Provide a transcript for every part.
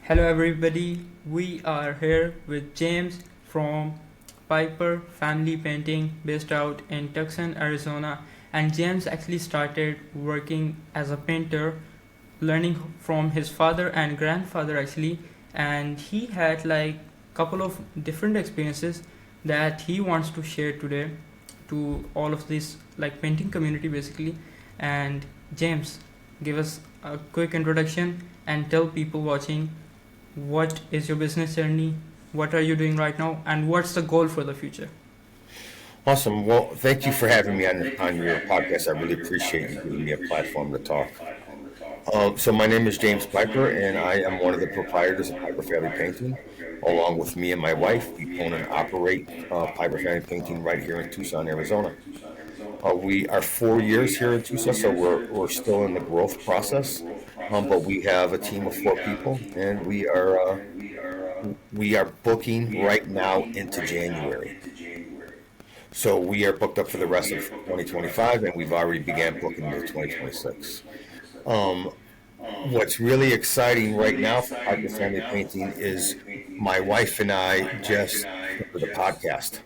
Hello, everybody. We are here with James from Piper Family Painting based out in Tucson, Arizona. And James actually started working as a painter, learning from his father and grandfather actually. And he had like couple of different experiences that he wants to share today to all of this like painting community basically. And James, give us a quick introduction and tell people watching what is your business journey, what are you doing right now, and what's the goal for the future. Awesome. Well, thank you for having me on your podcast. I really appreciate you giving me a platform to talk. So my name is James Piper, and I am one of the proprietors of Piper Family Painting. Along with me and my wife, we own and operate Piper Family Painting right here in Tucson, Arizona. We are 4 years here in Tucson, so we're still in the growth process. But we have a team of 4 people, and we are booking right now into January. So we are booked up for the rest of 2025, and we've already began booking into 2026. Um, what's really exciting right now for Piper Family Painting is my wife and I just started a podcast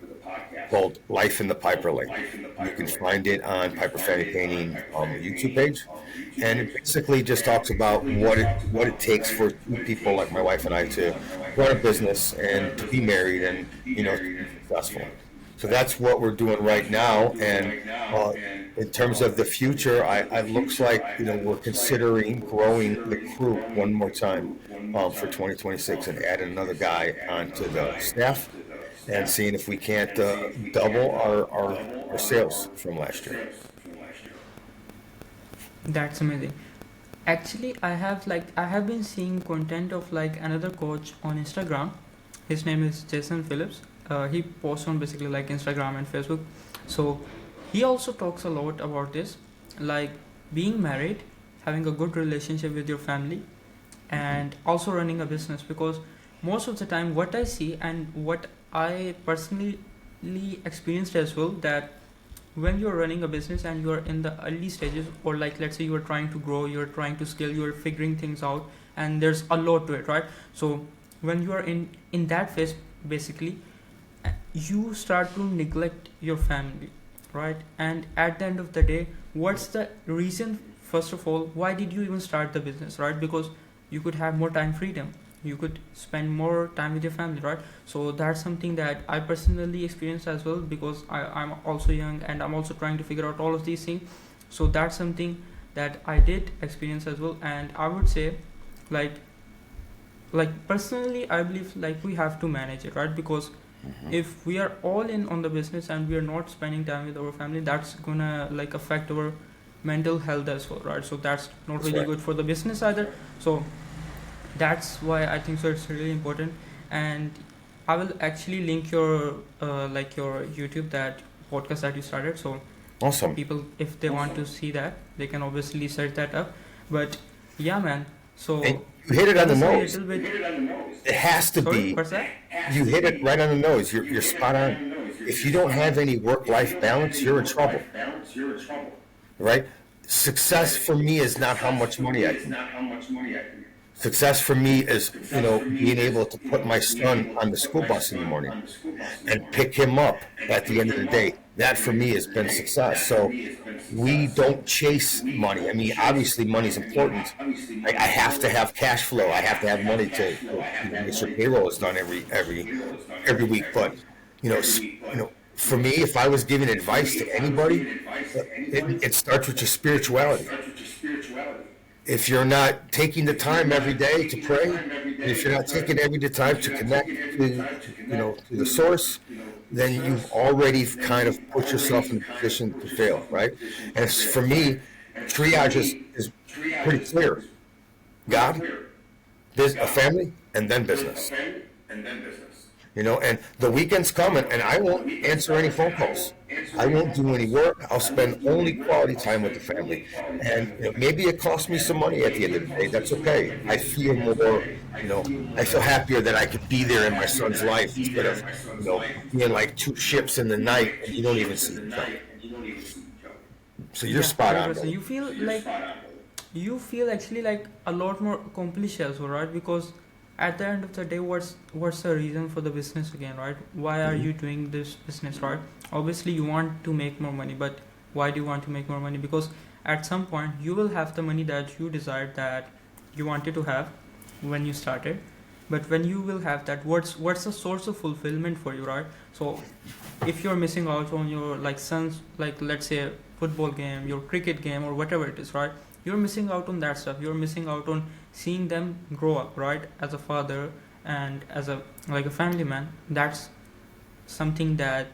called Life in the Piper Lane. You can find it on Piper Family Painting YouTube page, and it basically just talks about what it takes for two people like my wife and I to run a business and to be married and to be successful. So that's what we're doing right now. And in terms of the future, it looks like we're considering growing the crew one more time for 2026 and adding another guy onto the staff and seeing if we can't double our sales from last year. That's amazing. Actually, I have been seeing content of like another coach on Instagram. His name is Jason Phillips. He posts on basically like Instagram and Facebook. So he also talks a lot about this, like being married, having a good relationship with your family, and also running a business. Because most of the time, what I see and what I personally experienced as well, that when you're running a business and you're in the early stages, or like let's say you're trying to grow, you're trying to scale, you're figuring things out, and there's a lot to it, right? So when you are in that phase, basically you start to neglect your family, right? And at the end of the day, what's the reason? First of all, why did you even start the business, right? Because you could have more time freedom, you could spend more time with your family, right? So that's something that I personally experienced as well, because I'm also young and I'm also trying to figure out all of these things. So that's something that I did experience as well. And I would say, like personally, I believe like we have to manage it, right? Because Hmm. if we are all in on the business and we are not spending time with our family, that's gonna like affect our mental health as well, right? So that's not That's really right. good for the business either. So that's why I think so it's really important. And I will actually link your like your YouTube, that podcast that you started. So Awesome. people, if they want to see that, they can obviously search that up. But yeah, man, And so you hit it on tell the us a nose. little bit. It has to Sorry, be. what's that? You hit it right on the nose. You're spot on. If you don't have any work-life balance, you're in trouble, right? Success for me is not how much money I can make. Success for me is, being able to put my son on the school bus in the morning and pick him up at the end of the day. That for me has been success. So we don't chase money. I mean, obviously money's important. I have to have cash flow. I have to have money to make sure payroll is done every week. But for me, if I was giving advice to anybody, it starts with your spirituality. If you're not taking the time every day to pray, and if you're not taking every the time to connect to the source, then you've already kind of put yourself in a position to fail, right? And for me, triage is pretty clear. God, a family, and then business. And the weekends come, and I won't answer any phone calls. I won't do any work. I'll spend only quality time with the family. And maybe it costs me some money at the end of the day. That's okay. I feel happier that I could be there in my son's life instead of, being like two ships in the night and you don't even see each other. So you're Yeah, spot on, 100%. brother. You feel actually like a lot more accomplished as well, right? Because at the end of the day, what's the reason for the business again, right? Why are Mhm. you doing this business, right? Obviously you want to make more money, but why do you want to make more money? Because at some point you will have the money that you desired, that you wanted to have when you started. But when you will have that, what's the source of fulfillment for you, right? So if you're missing out on your like son's, like let's say football game, your cricket game, or whatever it is, right? You're missing out on that stuff. You're missing out on seeing them grow up, right? As a father and as a like a family man. That's something that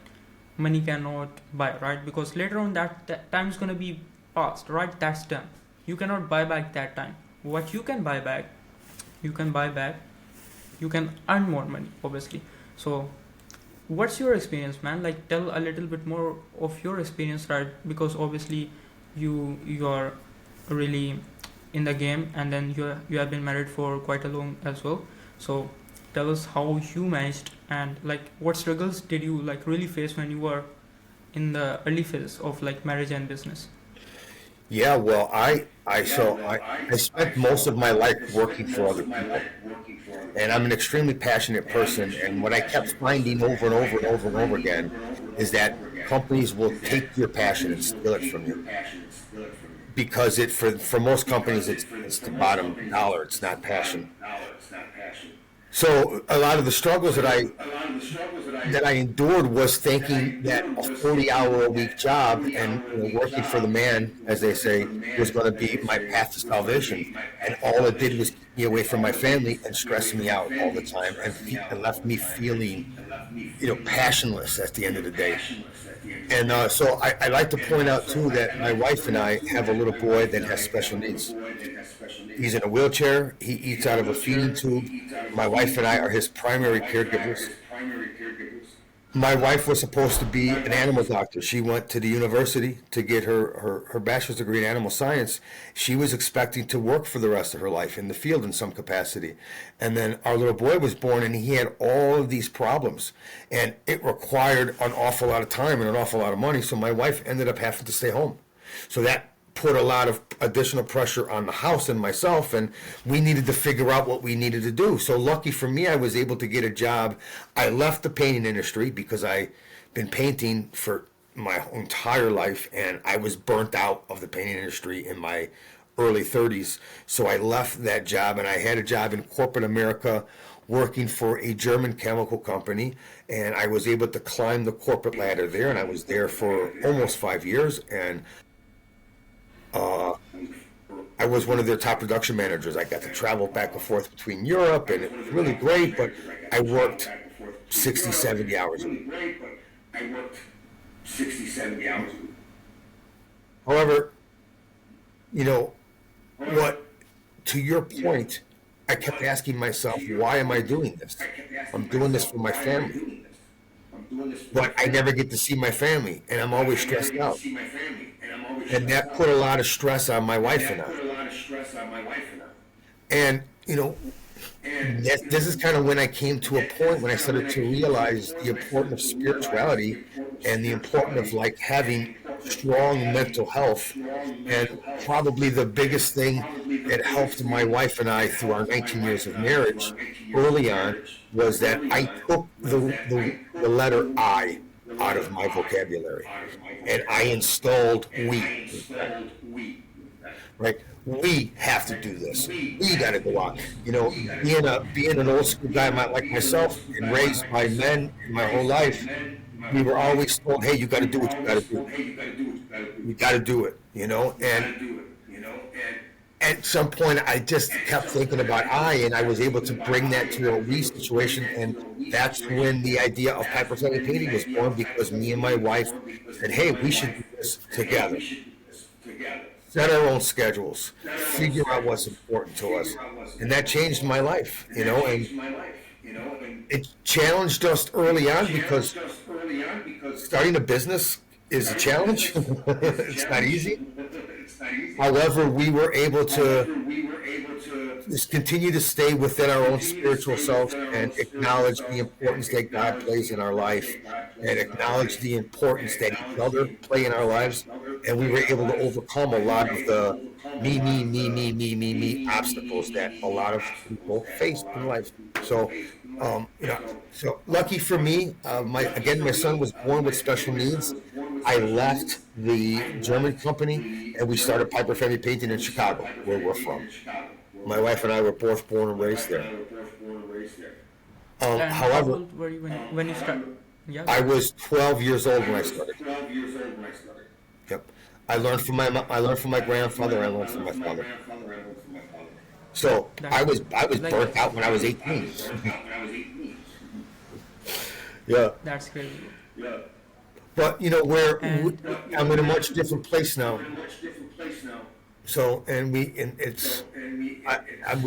money cannot buy, right? Because later on that time is going to be past, right? That's done. You cannot buy back that time. What you can buy back, you can buy back, you can earn more money, obviously. So what's your experience, man? Like, tell a little bit more of your experience, right? Because obviously you are really in the game, and then you have been married for quite a long as well. So tell us how you managed, and like what struggles did you like really face when you were in the early phase of like marriage and business. Yeah, well, I spent most of my life working for other people, and I'm an extremely passionate person. And what I kept finding over and over and over and over again is that companies will take your passion and steal it from you, because for most companies it's the bottom dollar. It's not passion. So a lot of the struggles that I endured was thinking that a 40-hour-a-week job and, working for the man, as they say, was going to be my path to salvation. And all it did was keep me away from my family and stress me out all the time, and left me feeling, passionless at the end of the day. And so I like to point out too that my wife and I have a little boy that has special needs. He's in a wheelchair. He eats out of a feeding tube. My wife and I are his primary caregivers. My wife was supposed to be an animal doctor. She went to the university to get her bachelor's degree in animal science. She was expecting to work for the rest of her life in the field in some capacity. And then our little boy was born, and he had all of these problems. And it required an awful lot of time and an awful lot of money. So my wife ended up having to stay home. So that put a lot of additional pressure on the house and myself, and we needed to figure out what we needed to do. So lucky for me, I was able to get a job. I left the painting industry because I've been painting for my entire life, and I was burnt out of the painting industry in my early 30s. So I left that job, and I had a job in corporate America working for a German chemical company, and I was able to climb the corporate ladder there, and I was there for almost 5 years. And I was one of their top production managers. I got to travel back and forth between Europe, and it was really great, but I worked 60, 70 hours a week. However, you know, what, to your point, I kept asking myself, why am I doing this? I'm doing this for my family, but I never get to see my family, and I'm always stressed out. And that put a lot of stress on my wife and I. And, this is kind of when I came to a point when I started to realize the importance of spirituality and the importance of like having strong mental health. And probably the biggest thing that helped my wife and I through our 19 years of marriage early on was that I took the letter I out of my vocabulary, and I installed we. Right? We have to do this. We got to go out. Being an old school guy like myself and raised by men my whole life, we were always told, "Hey, you got to do what you got to do. You got to do it." And at some point, I just kept thinking about and I was able to bring that to a we situation, and that's when the idea of Piper Painting was born, because me and my wife said, "Hey, we should do this together. Set our own schedules, figure out what's important to us," and that changed my life. And it challenged us early on because starting a business is a challenge. It's not easy. However, we were able to just continue to stay within our own spiritual self and acknowledge the importance that God plays in our life, and acknowledge the importance that each other play in our lives. and we were able to overcome a lot of the me obstacles that a lot of people face in life. So, you know, so lucky for me, my son was born with special needs. I left the German company and we started Piper Family Painting in Chicago, where we're from. My wife and I were both born and raised there. And how However, old were you when you start? Yeah, go I ahead. was 12 years old when I started. Yep. I learned from my grandfather. I learned from my father. So That's I was like burnt out when I was 18. Yeah. that's crazy. But And I'm in a much different place now. So and we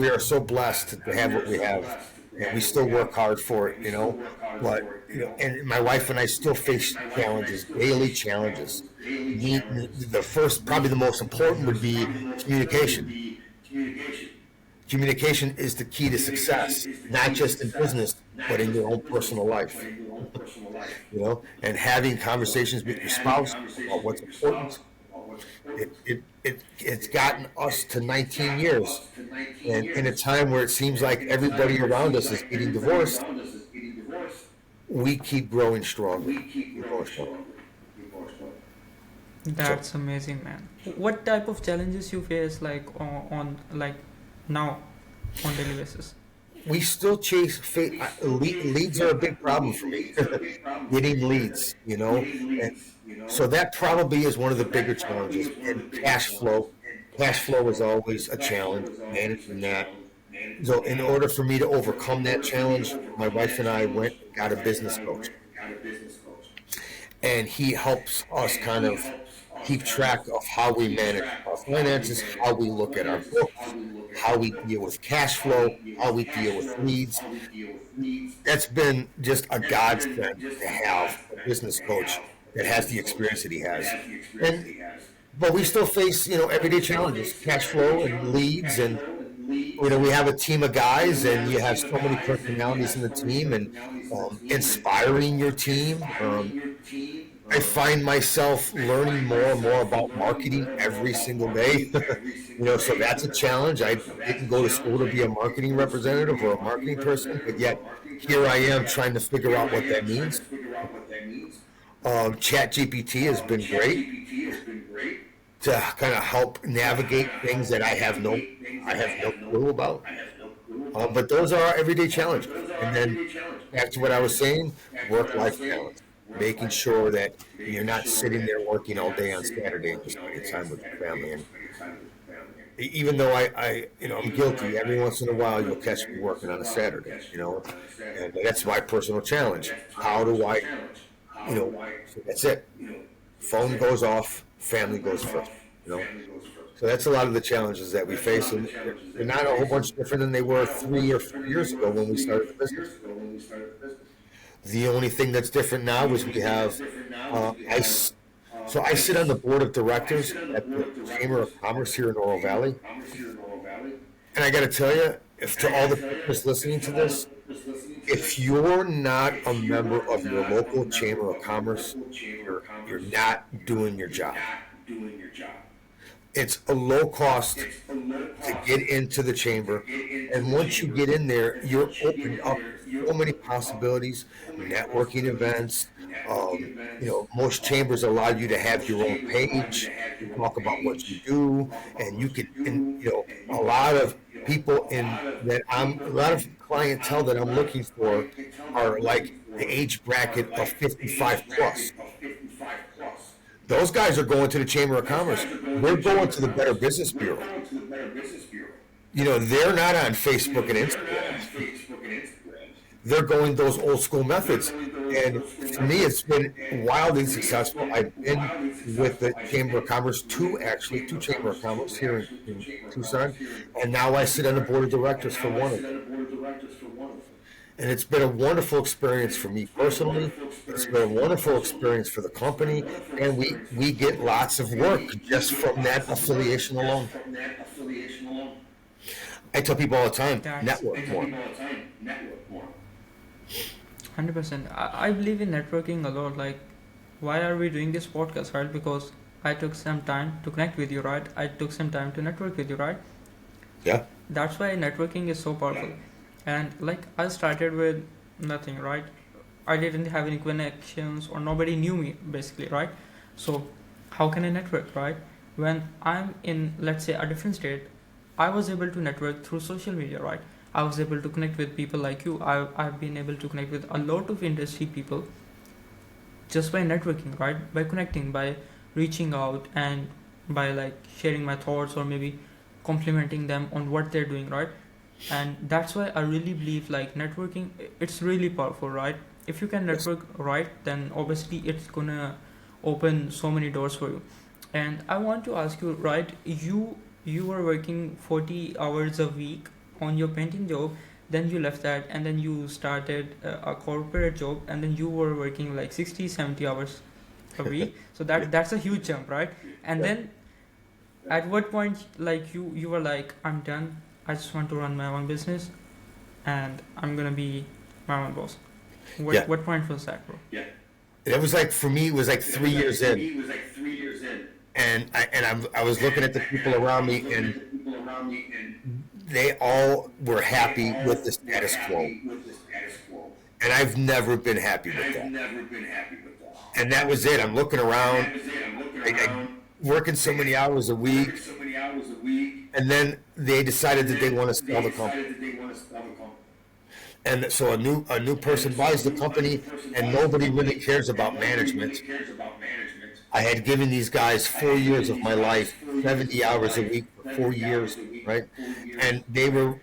are so blessed to have what we have, and we still work hard for it. But and my wife and I still face challenges, daily challenges. The first, probably the most important, would be communication. Communication is the key to success, not just in business, but in your own personal life. And having conversations with your spouse about what's important. It's gotten us to 19 years, and in a time where it seems like everybody around us is getting divorced, we keep growing stronger. Keep growing stronger. So that's amazing, man. What type of challenges you face like on like now on daily basis? we still chase leads are a big problem for me. Getting leads, and so that probably is one of the bigger challenges. And cash flow is always a challenge, managing that. So in order for me to overcome that challenge, my wife and I went and got a business coach, and he helps us kind of keep track of how we manage our finances, how we look at our books, how we deal with cash flow, how we deal with leads. That's been just a godsend to have a business coach that has the experience that he has. And but we still face, everyday challenges, cash flow and leads, and we have a team of guys, and you have so many personalities in the team, and inspiring your team. I find myself learning more and more about marketing every single day. So that's a challenge. I didn't go to school to be a marketing representative or a marketing person, but yet here I am trying to figure out what that means. Chat GPT has been great to kind of help navigate things that I have no clue about. But those are our everyday challenges. And then back to what I was saying, work-life balance. Making sure that you're not sitting there working all day on Saturday and just spending time with your family. And even though I'm guilty, every once in a while you'll catch me working on a Saturday, and that's my personal challenge. How do I, so that's it. Phone goes off, family goes first, So that's a lot of the challenges that we face, and they're not a whole bunch different than they were 3 or 4 years ago when we started the business. The only thing that's different now is we have, so I sit on the board of directors at the Chamber of Commerce here in Oro Valley. And I got to tell you, if to all the people listening to this, if you're not a member of your local Chamber of Commerce, you're not doing your job. It's a low cost to get into the chamber, and once you get in there, you're opened up so many possibilities, networking events. Most chambers allow you to have your own page, to talk about what you do, and you can, a lot of people a lot of clientele that I'm looking for are like the age bracket of 55 plus. Those guys are going to the Chamber of Commerce. We're going to the Better Business Bureau. They're not on Facebook and Instagram. They're going those old school methods. And for me, it's been wildly successful. I've been with the Chamber of Commerce, two Chamber of Commerce here in Tucson. And now I sit on the board of directors for one of them. And it's been a wonderful experience for me personally. It's been a wonderful experience for the company. And we get lots of work just from that affiliation alone. I tell people all the time, network more. 100%. I believe in networking a lot. Like, why are we doing this podcast, right? Because I took some time to connect with you, right? I took some time to network with you, right? Yeah. That's why networking is so powerful. And like I started with nothing, right? I didn't have any connections or nobody knew me basically, right? So how can I network, right? When I'm in, let's say, a different state, I was able to network through social media, right? I was able to connect with people like you. I've been able to connect with a lot of industry people just by networking, right? By connecting, by reaching out, and by like sharing my thoughts or maybe complimenting them on what they're doing, right? And that's why I really believe like networking, it's really powerful, right? If you can Yes. network right, then obviously it's gonna open so many doors for you. And I want to ask you, right? You were working 40 hours a week on your painting job, then you left that, and then you started a corporate job, and then you were working like 60, 70 hours a week. So Yeah. that's a huge jump, right? And Yeah. then at what point like you were like, I'm done, I just want to run my own business and I'm gonna be my own boss? Yeah. What point was that, bro? It was like for me, it was like 3 years in, I was looking at the people around me, and they all were happy with the status quo, and I've never been happy with that. And that was it. I'm looking around, I working so many hours a week, and then they decided that they want to sell the company. And so a new person buys the company, and nobody really cares about management. I had given these guys 4 years of my life, 70 hours a week for 4 years, right? And they were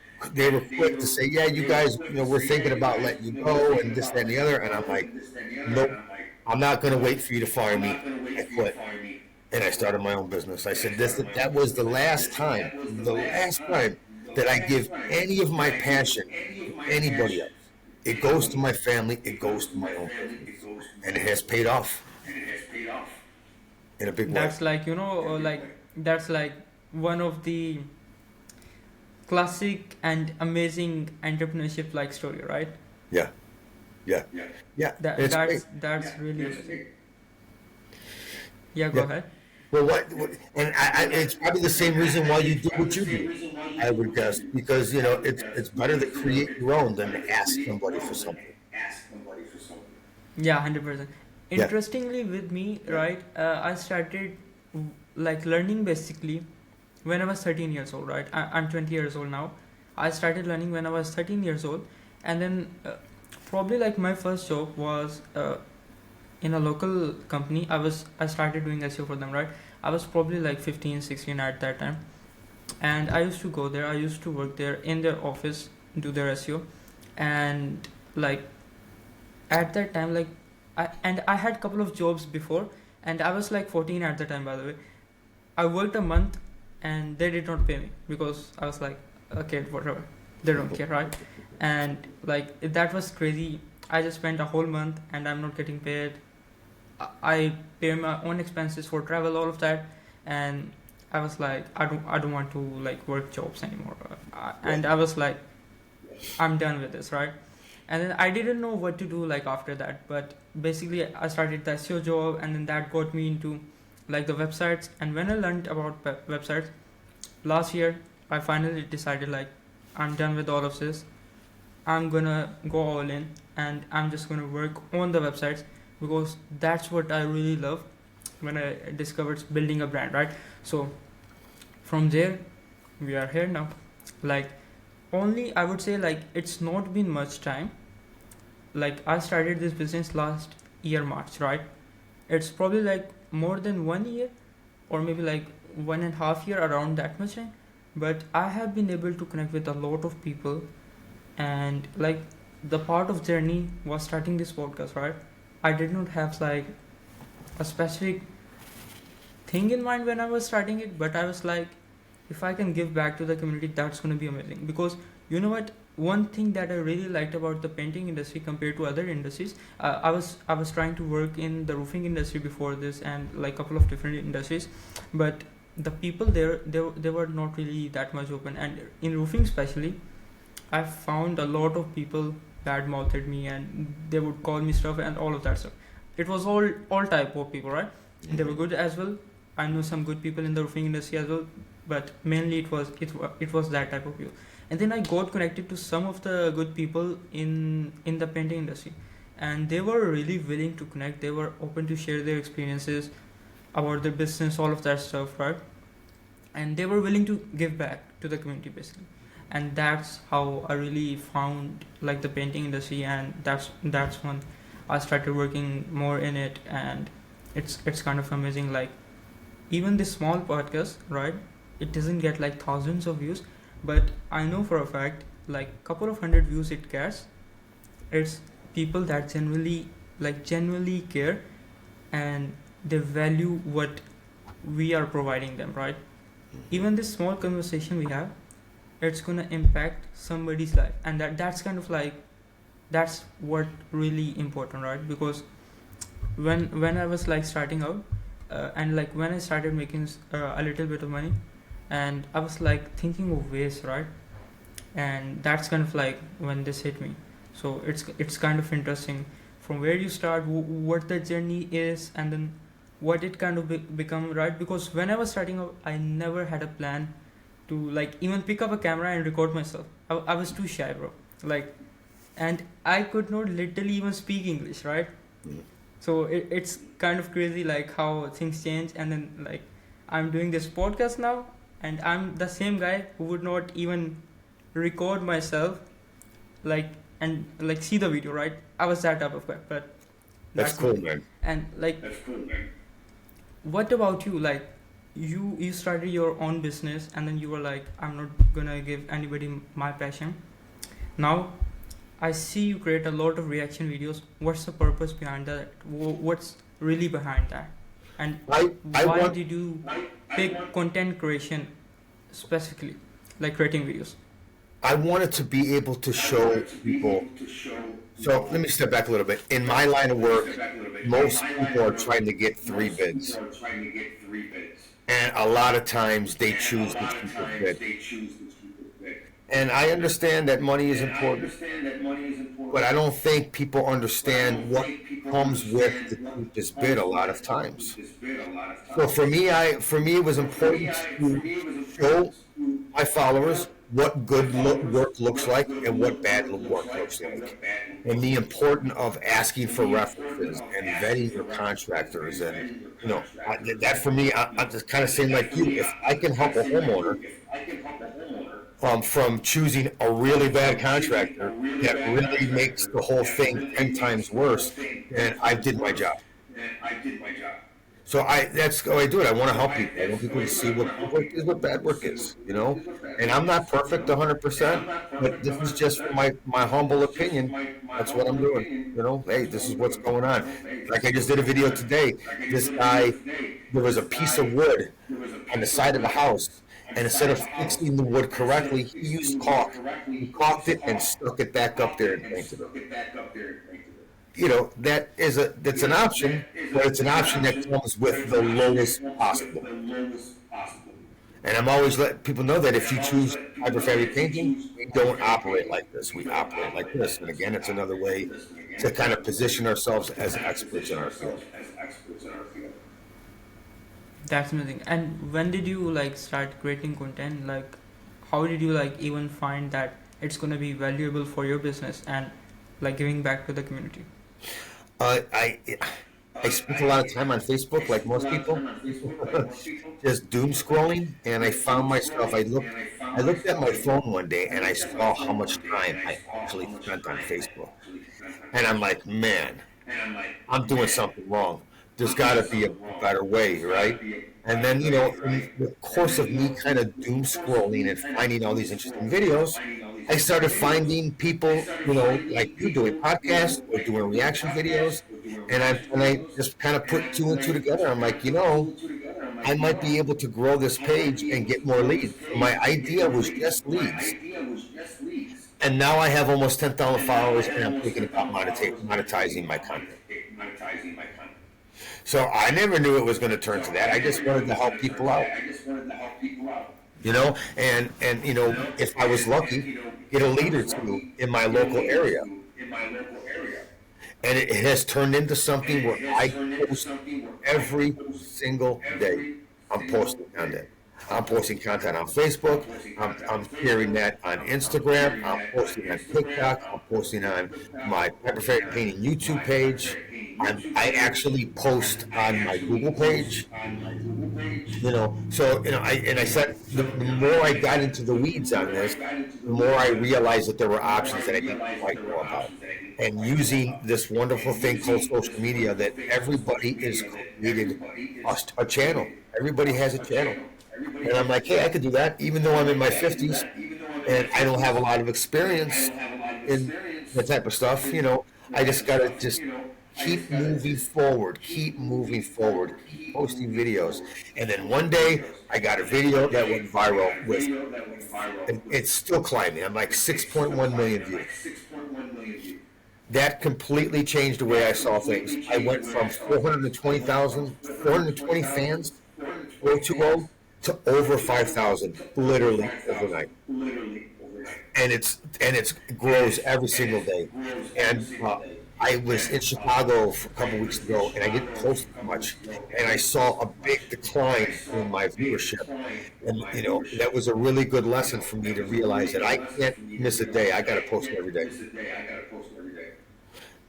quick to say, yeah, you guys, we're thinking about letting you go and this, that, and the other. And I'm like, nope, I'm not going to wait for you to fire me. I quit, and I started my own business. I said that was the last time that I give any of my passion to anybody else. It goes to my family. It goes to my own business, and it has paid off in a big way. That's like, like that's like one of the classic and amazing entrepreneurship like story, right? Yeah, yeah, yeah. That It's great. that's really amazing. Yeah, go Yeah. ahead. Well, and it's probably the same reason why you do what you do. I would guess because it's better to create your own than to ask somebody for something. Yeah, 100%. Yeah, Interestingly, with me, right, I started like learning basically when I was 13 years old, right? I'm 20 years old now. I started learning when I was 13 years old, and then probably like my first job was in a local company. I started doing SEO for them, right? I was probably like 15, 16 at that time, and I used to go there. I used to work there in their office, do their SEO, and like at that time, like I had a couple of jobs before, and I was like 14 at the time, by the way. I worked a month, and they did not pay me because I was like, okay, whatever, they don't care, right? And like that was crazy. I just spent a whole month and I'm not getting paid. I pay my own expenses for travel, all of that, and I was like, I don't want to like work jobs anymore. And I was like, I'm done with this, right? And then I didn't know what to do like after that, but basically I started the SEO job, and then that got me into like the websites. And when I learned about websites last year, I finally decided like, I'm done with all of this. I'm gonna go all in, and I'm just gonna work on the websites because that's what I really love when I discovered building a brand, right? So from there, we are here now. Like, only I would say like it's not been much time. Like I started this business last year March, right? It's probably like more than 1 year, or maybe like 1.5 year, around that much time. But I have been able to connect with a lot of people, and like the part of journey was starting this podcast, right? I did not have like a specific thing in mind when I was starting it, but I was like, if I can give back to the community, that's going to be amazing. Because you know what, one thing that I really liked about the painting industry compared to other industries, I was trying to work in the roofing industry before this, and like a couple of different industries, but the people there, they were not really that much open. And in roofing especially, I found a lot of people bad mouthed me, and they would call me stuff and all of that stuff. It was all type of people, right? They were good as well, I know some good people in the roofing industry as well, but mainly it was that type of people. And then I got connected to some of the good people in the painting industry, and they were really willing to connect. They were open to share their experiences about their business, all of that stuff, right? And they were willing to give back to the community basically. And that's how I really found like the painting industry, and that's when I started working more in it. And it's kind of amazing, like even this small podcast, right, it doesn't get like thousands of views, but I know for a fact like couple of hundred views it gets. It's people that genuinely care, and they value what we are providing them, right? Even this small conversation we have, it's gonna impact somebody's life, and that's kind of like that's what really important, right? Because when I was like starting out, and like when I started making a little bit of money, and I was like thinking of ways, right? And that's kind of like when this hit me. So it's kind of interesting from where you start, what the journey is, and then what it kind of become, right? Because when I was starting out, I never had a plan to like even pick up a camera and record myself. I was too shy, bro. Like, and I could not literally even speak English, right? Mhm. So it's kind of crazy like how things change. And then like I'm doing this podcast now, and I'm the same guy who would not even record myself, like, and like see the video, right? I was that type of guy, but That's that's cool, me. man. And like, what about you? Like, you started your own business, and then you were like, I'm not gonna give anybody my passion. Now I see you create a lot of reaction videos. What's the purpose behind that? What's really behind that? And I why want did you pick content creation specifically, like creating videos? I wanted to be able to show people. So let me step back a little bit. In my line of work, most people are trying to get three bids, and a lot of times they choose the cheapest bid. And I understand that money is important, but I don't think people understand what comes with the cheapest bid a lot of times. So for me, it was important to show my followers what good work looks like and what bad work looks like, and the importance of asking for references and vetting your contractors, and that for me, I'm just kind of saying like you, if I can help a homeowner from choosing a really bad contractor that really makes the whole thing 10 times worse, then I did my job. So that's how I do it. I want to help people. I want people to see what good work is, what bad work is, And I'm not perfect 100%, but this is just my humble opinion. That's what I'm doing. Hey, this is what's going on. Like I just did a video today. This guy, there was a piece of wood on the side of the house, and instead of fixing the wood correctly, he used caulk. He caulked it and stuck it back up there and painted it. That's an option, but it's an option that comes with the lowest possible. And I'm always letting people know that if you choose hydrofabric painting, we don't operate like this. We operate like this. And again, it's another way to kind of position ourselves as experts in our field. That's amazing. And when did you like start creating content? Like, how did you like even find that it's gonna be valuable for your business and like giving back to the community? I spent a lot of time on Facebook, like most people, just doom scrolling, and I found myself. I looked at my phone one day, and I saw how much time I actually spent on Facebook, and I'm like, man, I'm doing something wrong. There's got to be a better way, right? And then, in the course of me kind of doom scrolling and finding all these interesting videos, I started finding people, like you doing podcasts or doing reaction videos, and I just kind of put two and two together. I'm like, I might be able to grow this page and get more leads. So my idea was just leads, and now I have almost 10,000 followers, and I'm thinking about monetizing my content. So I never knew it was going to turn to that. I just wanted to help people out. And if I was lucky, get a lead or two in my local area. And it has turned into something where I post every single day. I'm posting content. I'm posting content on Facebook. I'm sharing that on Instagram. I'm posting on TikTok. I'm posting on my Pepper Painting YouTube page. I actually post on my Google page. I said the more I got into the weeds on this, the more I realized that there were options that I didn't quite know about. And using this wonderful thing called social media, that everybody is created a channel. Everybody has a channel. And I'm like, hey, I could do that, even though I'm in my 50s and I don't have a lot of experience in that type of stuff. I just gotta just keep moving forward, keep posting videos. And then one day I got a video that went viral and it's still climbing. I'm like 6.1 million views. That completely changed the way I saw things. I went from 420 fans, 420, to over 5,000, literally overnight. And it grows every single day. And I was in Chicago a couple weeks ago, and I didn't post much, and I saw a big decline in my viewership. And that was a really good lesson for me to realize that I can't miss a day. I got to post every day.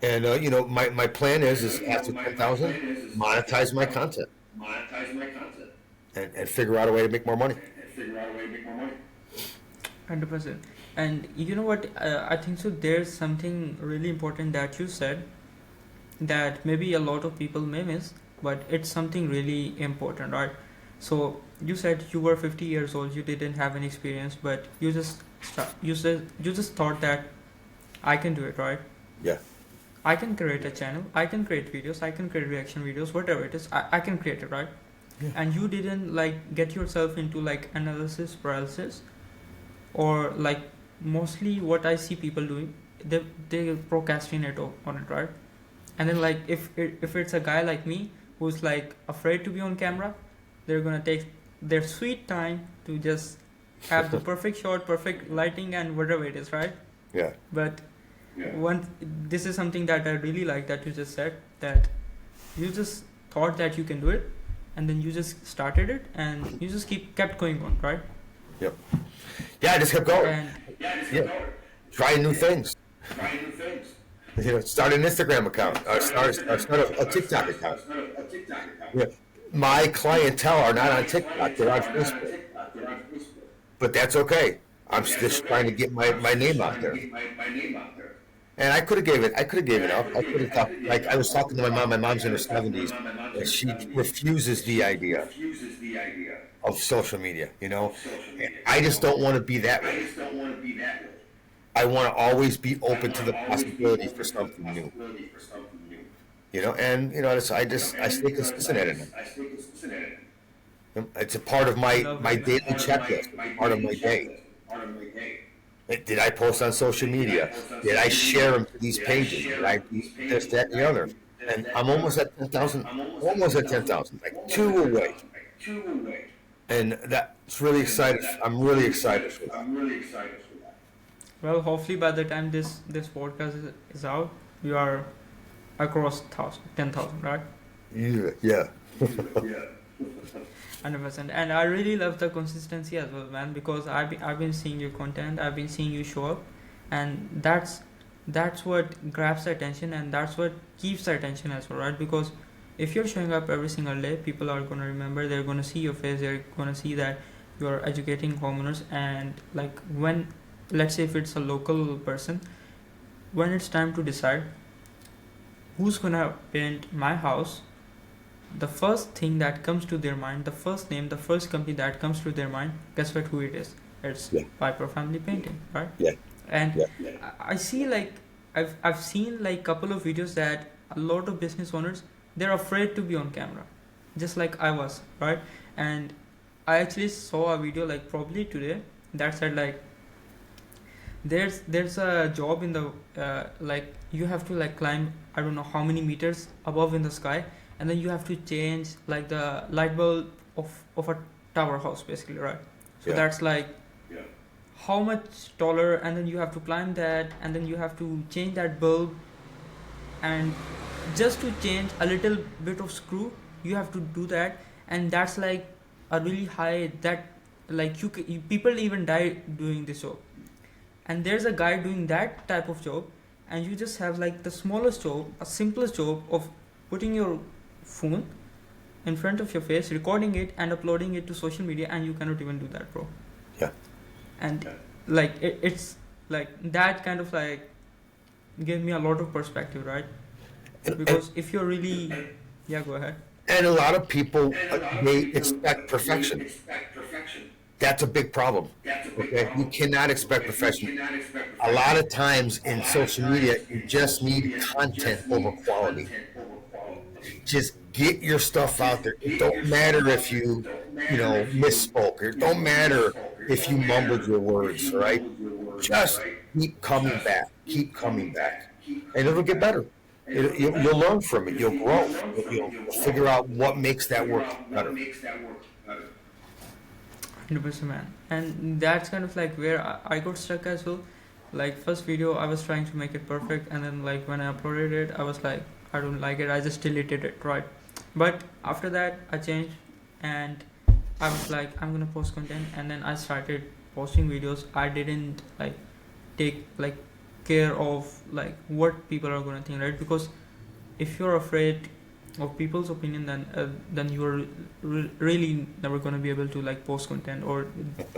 And my plan is after 10,000, monetize my content, and figure out a way to make more money. 100%. And you know what? I think so. There's something really important that you said that maybe a lot of people may miss, but it's something really important, right? So you said you were 50 years old, you didn't have any experience, but you just thought that I can do it, right? Yeah. I can create a channel, I can create videos, I can create reaction videos, whatever it is, I can create it, right? Yeah. And you didn't get yourself into analysis paralysis, or mostly what I see people doing, they procrastinate on it, right? And then if it's a guy like me who's afraid to be on camera, they're gonna take their sweet time to just have the perfect shot, perfect lighting, and whatever it is, right? Yeah. But this is something that I really like that you just said, that you just thought that you can do it, and then you just started it, and you just kept going on, right? Yep. Yeah, I just kept going. Trying new things. Start an Instagram account. Start a TikTok account. Yeah. My clientele are not on TikTok; they're on Facebook. But that's okay. I'm just trying to get my name out there. And I could have gave it up. I could have talked, I was talking to my mom. My mom's in her 70s, and she refuses the idea of social media. And I just don't want to be that way. I want to always be open to the possibility for something new. I stay consistent at it. It's a part of my daily checklist, part of my day. Did I post on social media? Did I share them to these pages? Did I do this, that, and the other? And I'm almost at 10,000. Like 2 away. And that's really excited. I'm really excited for that. Well, hopefully by the time this podcast is out, you are across 10,000, right? Yeah. 100%. And I really love the consistency as well, man, because I've been seeing your content, I've been seeing you show up, and that's what grabs the attention, and that's what keeps the attention as well, right? Because if you're showing up every single day, people are going to remember, they're going to see your face, they're going to see that you're educating homeowners. And when, let's say if it's a local person, when it's time to decide who's going to paint my house, the first thing that comes to their mind, the first name, the first company that comes to their mind, guess what, who it is? It's Piper Family Painting, right? Yeah. And I see I've seen couple of videos that a lot of business owners, they're afraid to be on camera, just like I was, right? And I actually saw a video probably today that said there's a job in the you have to climb I don't know how many meters above in the sky, and then you have to change the light bulb of a tower house, basically, right? So that's how much taller, and then you have to climb that, and then you have to change that bulb, and just to change a little bit of screw you have to do that, and that's are really high that like people even die doing this job, and there's a guy doing that type of job, and you just have like the smallest job, a simplest job of putting your phone in front of your face, recording it and uploading it to social media, and you cannot even do that, bro. Yeah. And like it's like that kind of like gave me a lot of perspective, right? Because if you're really, yeah, go ahead. And a lot of people, they expect perfection. That's a big problem. Okay, you cannot expect perfection. A lot of times in social media, you just need content over quality. Just get your stuff out there. It don't matter if you misspoke. It don't matter if you mumbled your words, right? Just keep coming back. Keep coming back. And it'll get better. You'll learn from it. You'll grow. You'll figure out what makes that work better. 100%, man. And that's kind of like where I got stuck as well. Like first video I was trying to make it perfect, and then like when I uploaded it I was like, I don't like it, I just deleted it, right? But after that I changed, and I was like, I'm gonna post content, and then I started posting videos. I didn't like take like care of like what people are gonna think, right? Because if you're afraid of people's opinion, then you're really never gonna be able to like post content or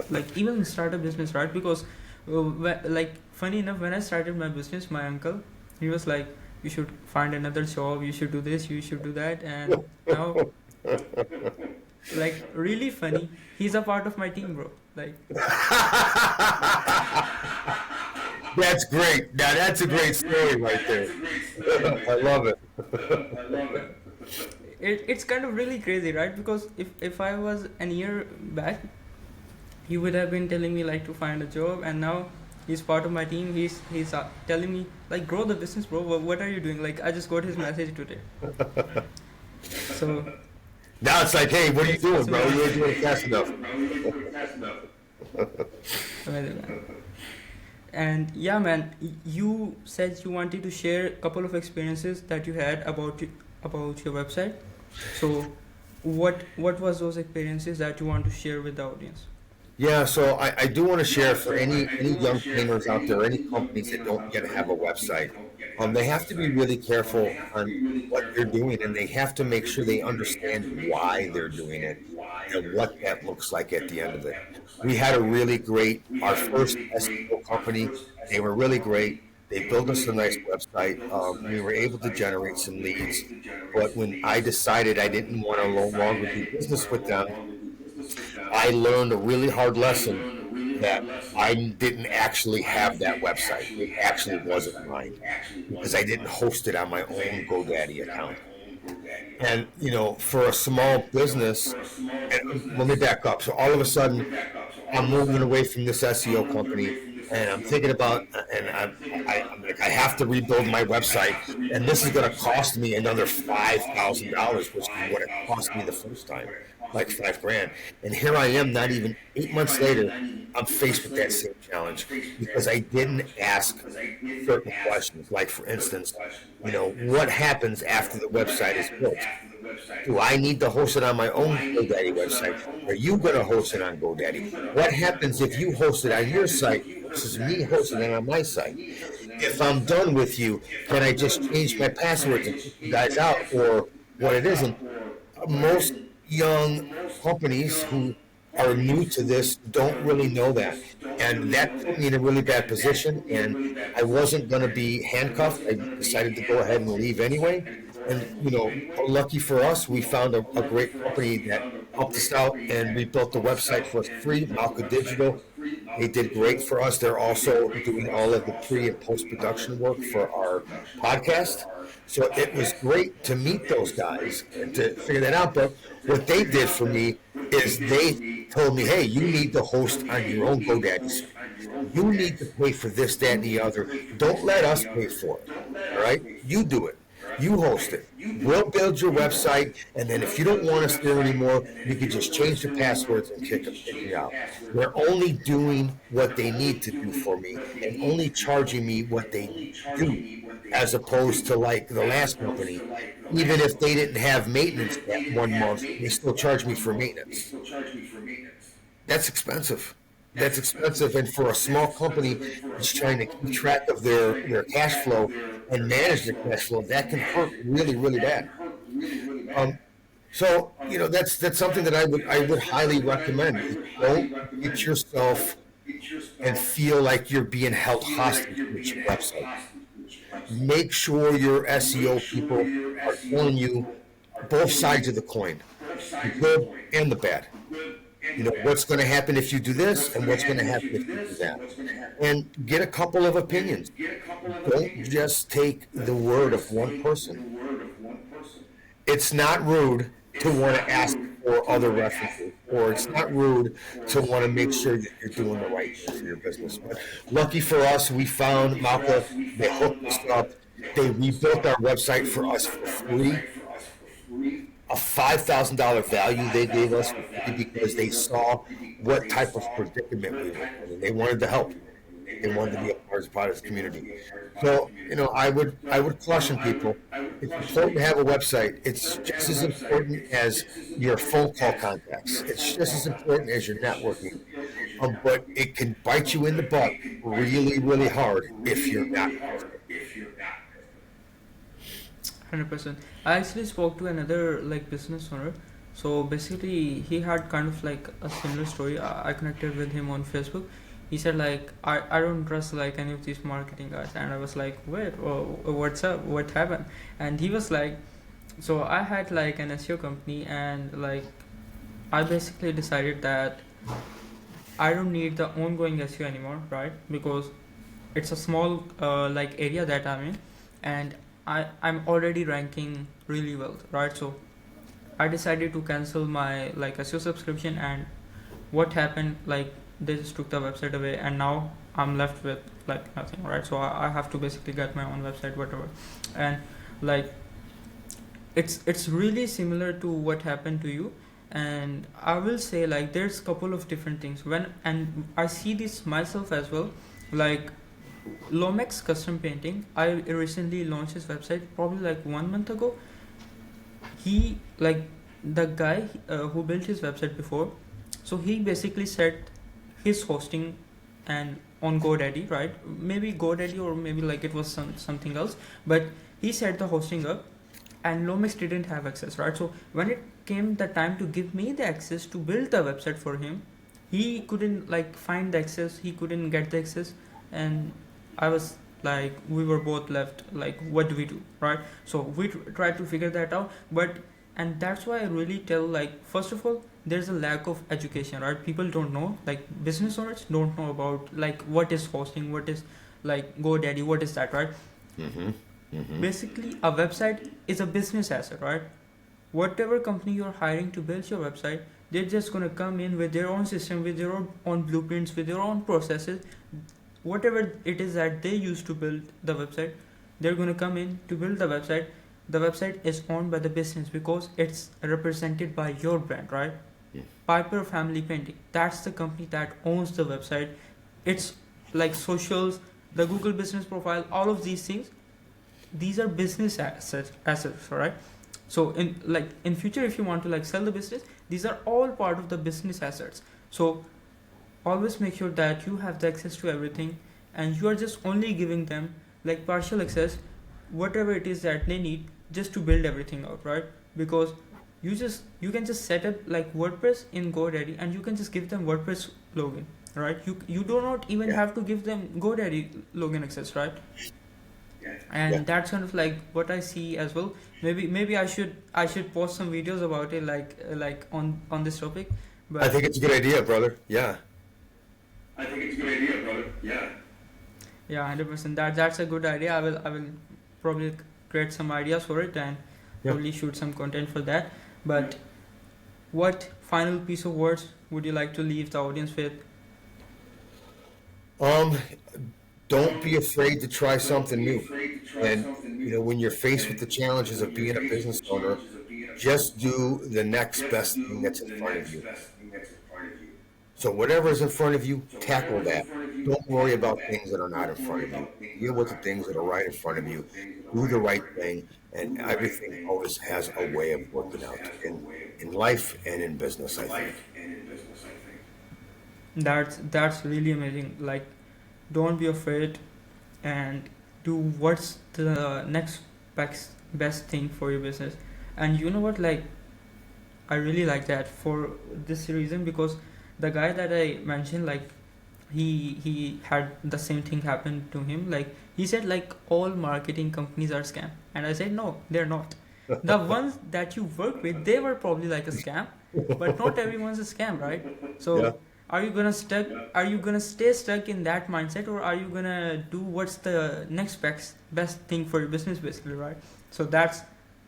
like even start a business, right? Because like funny enough, when I started my business, my uncle, he was like, you should find another job, you should do this, you should do that. And now like really funny, he's a part of my team, bro. Like That's great. Now that's a great story right there. I love it. it's kind of really crazy, right? Because if I was a year back, he would have been telling me like to find a job, and now he's part of my team. He's telling me like, grow the business, bro. What are you doing? Like I just got his message today. So Now it's like, hey, what are you doing, bro? You ain't doing it fast enough. amazing, man. And yeah, man, you said you wanted to share a couple of experiences that you had about your website. So what was those experiences that you want to share with the audience? Yeah, so I do want to share for any young painters out there, any companies that don't yet have a website. They have to be really careful on what they're doing, and they have to make sure they understand why they're doing it and what that looks like at the end of it. We had our first SEO company. They were really great. They built us a nice website. We were able to generate some leads, but when I decided I didn't want to no longer do business with them, I learned a really hard lesson that I didn't actually have that website. It actually wasn't mine because I didn't host it on my own GoDaddy account. And, for a small business, and let me back up. So all of a sudden, I'm moving away from this SEO company, and I'm thinking about, and I'm like, I have to rebuild my website, and this is going to cost me another $5,000, which is what it cost me the first time, like $5,000. And here I am, not even 8 months later, I'm faced with that same challenge because I didn't ask certain questions. Like, for instance, what happens after the website is built? Do I need to host it on my own GoDaddy website? Are you going to host it on GoDaddy? What happens if you host it on your site versus me hosting it on my site? If I'm done with you, can I just change my passwords and kick you guys out? Or what it isn't? Most young companies who are new to this don't really know that. And that put me in a really bad position, and I wasn't going to be handcuffed. I decided to go ahead and leave anyway. And, lucky for us, we found a great company that helped us out, and we built the website for us free, Malka Digital. They did great for us. They're also doing all of the pre and post-production work for our podcast. So it was great to meet those guys and to figure that out. But what they did for me is they told me, hey, you need to host on your own GoDaddy site. You need to pay for this, that, and the other. Don't let us pay for it. All right? You do it. You host it. We'll build your website, and then if you don't want us there anymore, you can just change the passwords and kick me out. They're only doing what they need to do for me and only charging me what they do, as opposed to like the last company. Even if they didn't have maintenance that 1 month, they still charge me for maintenance. That's expensive. That's expensive, and for a small company that's trying to keep track of their cash flow and manage their cash flow, that can hurt really, really bad. Um, so that's something that I would highly recommend. Is don't get yourself and feel like you're being held hostage with your website. Make sure your SEO people are telling you both sides of the coin, the good and the bad. What's going to happen if you do this and what's going to happen if you do that. And get a couple of opinions. Don't just take the word of one person. It's not rude to want to ask for other references, or it's not rude to want to make sure that you're doing the right thing for your business. But lucky for us, we found Malka. They hooked us up. They rebuilt our website for us for free. A $5,000 value they gave us for free because they saw what type of predicament we were in, and they wanted to help. They wanted to be a part of the community. So, I would caution people. It's important to have a website. It's just as important as your phone call contacts. It's just as important as your networking. But it can bite you in the butt really, really hard if you're not. 100%. I actually spoke to another like business owner. So basically, he had kind of like a similar story. I connected with him on Facebook. He said like I don't trust like any of these marketing guys, and I was like, wait, what's up? What happened? And he was like, so I had like an SEO company, and like I basically decided that I don't need the ongoing SEO anymore, right? Because it's a small like area that I'm in, and I'm already ranking really well, right? So I decided to cancel my like SEO subscription, and what happened like they just took the website away, and now I'm left with like nothing, right? So I have to basically get my own website, whatever. And like it's really similar to what happened to you. And I will say like there's a couple of different things when, and I see this myself as well. Like Lomex Custom Painting, I recently launched his website probably like 1 month ago. He like the guy who built his website before, so he basically set his hosting and on GoDaddy, right? Maybe GoDaddy, or maybe like it was something else, but he set the hosting up, and Lomex didn't have access, right? So when it came the time to give me the access to build the website for him, he couldn't like find the access, he couldn't get the access. And I was like, we were both left like, what do we do, right? So we tried to figure that out. But and that's why I really tell like, first of all, there's a lack of education, right? People don't know, like business owners don't know about like what is hosting, what is like GoDaddy, what is that, right? Mm-hmm. Mm-hmm. Basically a website is a business asset, right? Whatever company you're hiring to build your website, they're just going to come in with their own system, with their own blueprints, with their own processes. Whatever it is that they use to build the website, they're going to come in to build the website. The website is owned by the business because it's represented by your brand, right? Yeah. Piper Family Painting, that's the company that owns the website. It's like socials, the Google business profile, all of these things, these are business assets, right? So in future, if you want to like sell the business, these are all part of the business assets. So always make sure that you have the access to everything, and you are just only giving them like partial access, whatever it is that they need just to build everything out, right? Because you can just set up like WordPress in GoDaddy, and you can just give them WordPress login, right? You do not even Yeah. have to give them GoDaddy login access, right? And Yeah. that's kind of like what I see as well. Maybe I should post some videos about it, like on this topic. I But think it's a good idea, brother. Yeah. yeah, 100%, that's a good idea. I will probably create some ideas for it, and Yeah. probably shoot some content for that. But what final piece of words would you like to leave the audience with? Um, don't be afraid to try something new. And when you're faced with the challenges of being a business owner, just do the next best thing that's in front of you. So whatever is in front of you, tackle that. Don't worry about things that are not in front of you. Deal with the things that are right in front of you. Do the right thing, and everything always has a way of working out in life and in business, I think. That's really amazing. Like, don't be afraid and do what's the next best thing for your business. And you know what? Like, I really like that for this reason, because the guy that I mentioned, like, he had the same thing happen to him. Like, he said like all marketing companies are scam, and I said no, they're not. The ones that you work with, they were probably like a scam, but not everyone's a scam, right? Yeah. So are you gonna stay stuck in that mindset, or are you gonna do what's the next best thing for your business, basically, right? So that's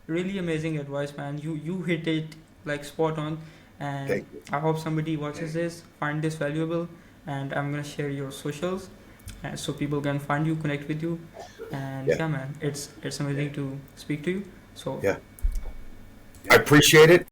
really amazing advice, man. You hit it like spot on, and Thank you. I hope somebody watches this, find this valuable, and I'm gonna share your socials, so people can find you, connect with you, and Yeah. yeah, man, it's amazing to speak to you. So Yeah. I appreciate it.